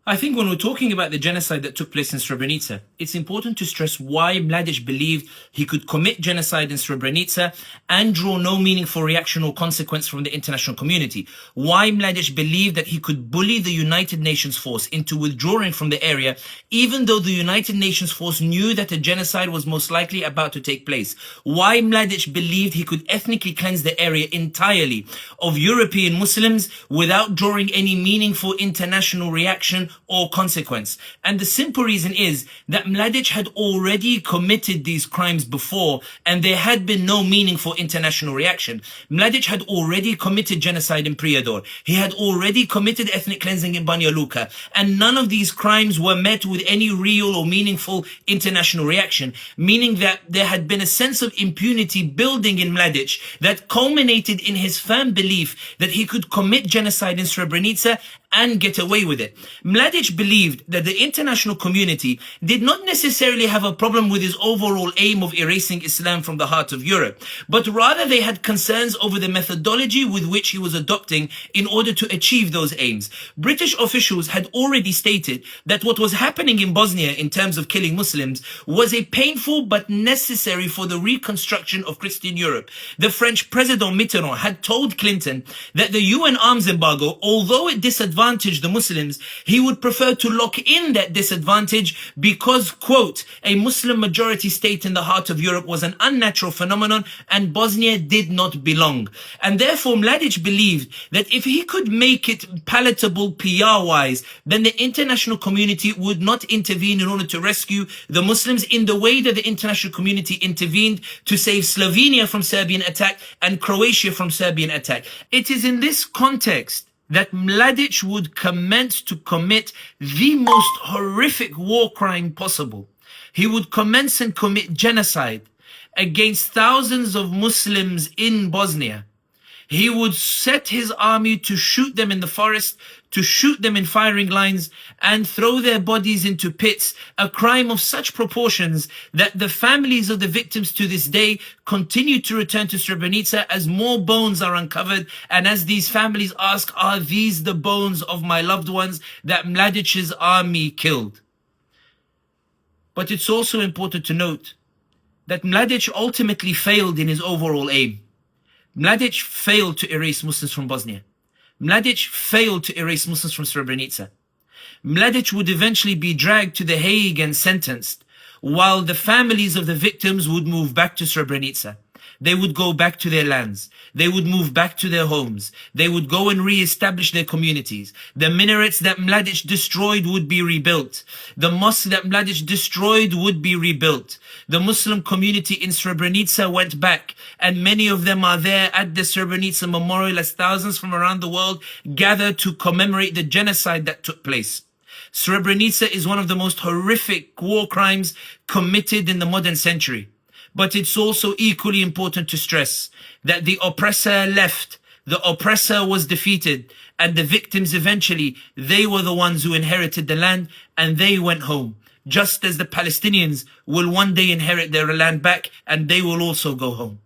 I think when we're talking about the genocide that took place in Srebrenica, it's important to stress why Mladic believed he could commit genocide in Srebrenica and draw no meaningful reaction or consequence from the international community. Why Mladic believed that he could bully the United Nations force into withdrawing from the area, even though the United Nations force knew that a genocide was most likely about to take place. Why Mladic believed he could ethnically cleanse the area entirely of European Muslims without drawing any meaningful international reaction or consequence. And the simple reason is that Mladic had already committed these crimes before and there had been no meaningful international reaction. Mladic had already committed genocide in Prijedor. He had already committed ethnic cleansing in Banja Luka, and none of these crimes were met with any real or meaningful international reaction, meaning that there had been a sense of impunity building in Mladic that culminated in his firm belief that he could commit genocide in Srebrenica and get away with it. Mladic believed that the international community did not necessarily have a problem with his overall aim of erasing Islam from the heart of Europe, but rather they had concerns over the methodology with which he was adopting in order to achieve those aims. British officials had already stated that what was happening in Bosnia in terms of killing Muslims was a painful but necessary for the reconstruction of Christian Europe. The French President Mitterrand had told Clinton that the UN arms embargo, although it disadvantaged the Muslims, he would prefer to lock in that disadvantage because, quote, a Muslim majority state in the heart of Europe was an unnatural phenomenon and Bosnia did not belong. And therefore Mladic believed that if he could make it palatable PR-wise, then the international community would not intervene in order to rescue the Muslims in the way that the international community intervened to save Slovenia from Serbian attack and Croatia from Serbian attack. It is in this context that Mladic would commence to commit the most horrific war crime possible. He would commence and commit genocide against thousands of Muslims in Bosnia. He would set his army to shoot them in the forest, to shoot them in firing lines, and throw their bodies into pits, a crime of such proportions that the families of the victims to this day continue to return to Srebrenica as more bones are uncovered, and as these families ask, are these the bones of my loved ones that Mladic's army killed? But it's also important to note that Mladic ultimately failed in his overall aim. Mladic failed to erase Muslims from Bosnia. Mladic failed to erase Muslims from Srebrenica. Mladic would eventually be dragged to The Hague and sentenced, while the families of the victims would move back to Srebrenica. They would go back to their lands. They would move back to their homes. They would go and re-establish their communities. The minarets that Mladic destroyed would be rebuilt. The mosque that Mladic destroyed would be rebuilt. The Muslim community in Srebrenica went back, and many of them are there at the Srebrenica memorial as thousands from around the world gather to commemorate the genocide that took place. Srebrenica is one of the most horrific war crimes committed in the modern century. But it's also equally important to stress that the oppressor left, the oppressor was defeated, and the victims eventually, they were the ones who inherited the land and they went home. Just as the Palestinians will one day inherit their land back and they will also go home.